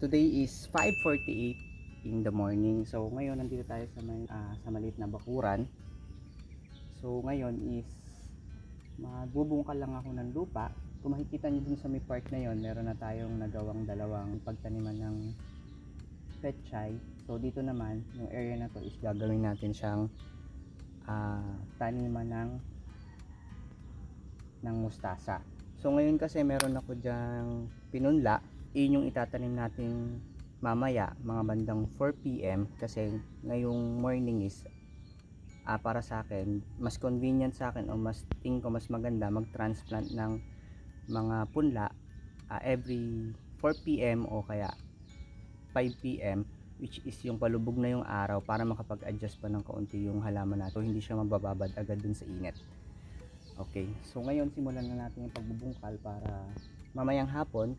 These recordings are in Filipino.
Today is 5:48 in the morning. So ngayon nandito tayo sa maliit na bakuran. So ngayon is magbubungkal lang ako ng lupa. Kung makikita niyo dun sa may part na yon, meron na tayong nagawang dalawang pagtaniman ng pechay. So dito naman, yung area na to is gagawin natin siyang taniman ng mustasa. So ngayon kasi meron ako dyang pinunla. Yun yung itatanim natin mamaya mga bandang 4 PM kasi ngayong morning is para sa akin mas convenient sa akin o mas tingin ko mas maganda mag-transplant ng mga punla every 4 PM o kaya 5 PM, which is yung palubog na yung araw para makapag-adjust pa ng kaunti yung halaman natin, so hindi siya mabababad agad dun sa init. Okay, so ngayon simulan na natin yung pagbubungkal para mamayang hapon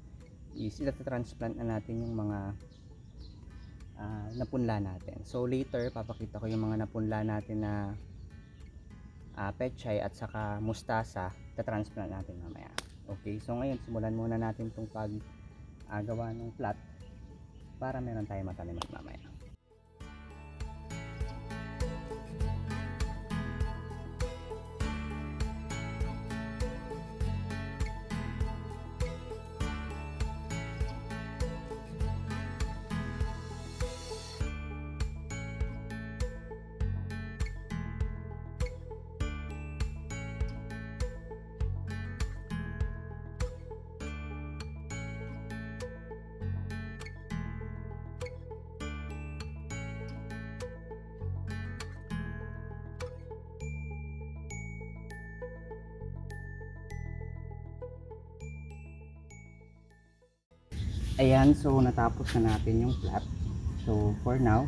is ita-transplant na natin yung mga napunla natin. So later papakita ko yung mga napunla natin na pechay at saka mustasa, ita-transplant natin mamaya. Okay, so ngayon simulan muna natin itong gawa ng plot para meron tayong mataniman mamaya. Ayan, so natapos na natin yung plot. So for now,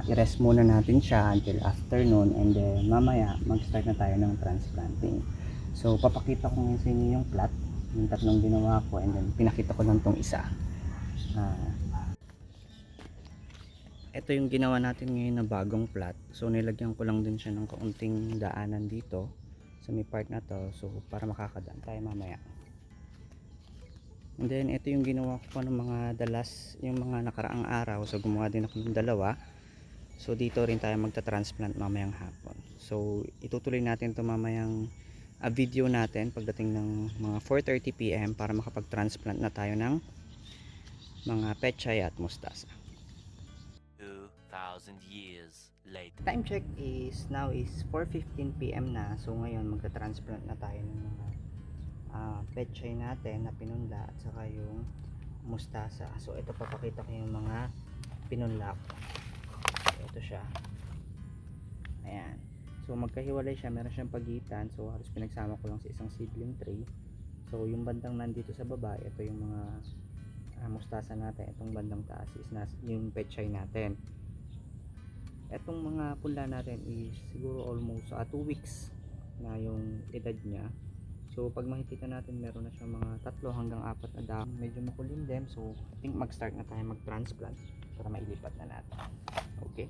i-rest muna natin siya until afternoon, and then mamaya mag-start na tayo ng transplanting. So papakita ko ngayon sa inyo yung plot, yung tatlong ginawa ko, and then pinakita ko lang tong isa. Ito yung ginawa natin ngayon na bagong plot. So nilagyan ko lang din siya ng kaunting daanan dito sa may part na to, so para makakadaan tayo mamaya. And then ito yung ginawa ko pa ng mga dalas yung mga nakaraang araw. So gumawa din ako ng dalawa. So dito rin tayo magta-transplant mamayang hapon. So itutuloy natin to mamayang video natin pagdating ng mga 4:30 PM para makapag-transplant na tayo ng mga pechay at mustasa. 2,000 years later. Time check is now is 4:15 PM na. So ngayon magta-transplant na tayo ng mga pechay natin na pinunla at saka yung mustasa. So ito papakita ko yung mga pinunla ko. So, ito siya. Ayan. So magkahiwalay siya, meron siyang pagitan. So halos pinagsama ko lang sa isang seedling tray. So yung bandang nandito sa baba, ito yung mga mustasa natin. Itong bandang taas is yung pechay natin. Etong mga punla natin is siguro almost 2 weeks na yung edad niya. So pag makikita natin meron na siya mga 3 hanggang 4 na dahon. Medyo makulim din, so I think mag-start na tayo mag-transplant para mailipat na natin. Okay.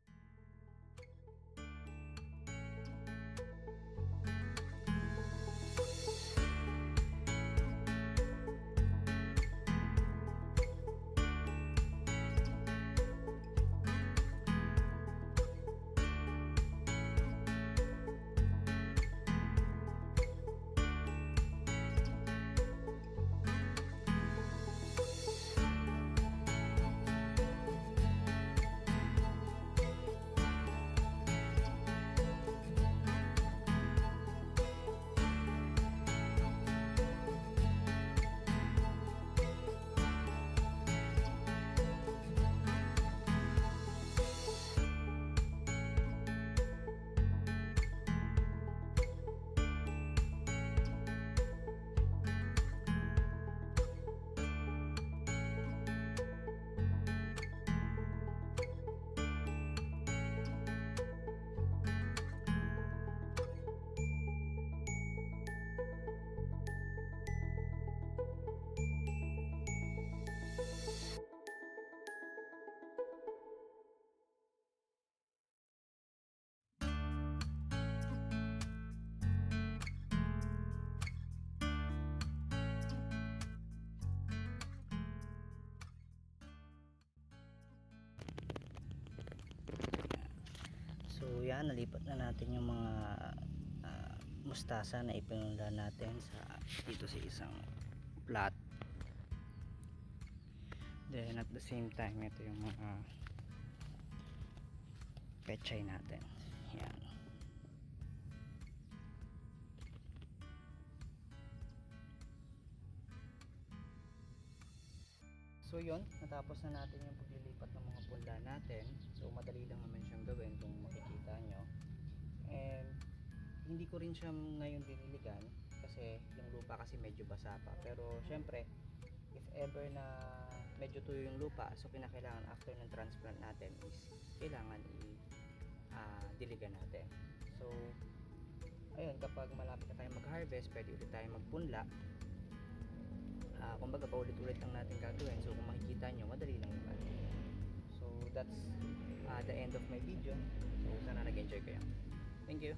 yan, nalipat na natin yung mga mustasa na ipinunla natin dito sa isang plot. Then at the same time, ito yung mga pechay natin. Yan. So yun, natapos na natin yung paglilipat ng mga punda natin. So madali lang naman siyang gawin kung makikita nyo. And hindi ko rin siya ngayon diniligan kasi yung lupa kasi medyo basa pa. Pero syempre, if ever na medyo tuyo yung lupa, so kinakailangan after ng transplant natin is kailangan diligan natin. So ayun, kapag malapit na tayo mag-harvest, pwede ulit tayo magpunla. Kumbaga paulit-ulit lang natin gagawin. So kung makikita nyo, madali lang naman. So that's the end of my video. So sana nag-enjoy kayo. Thank you.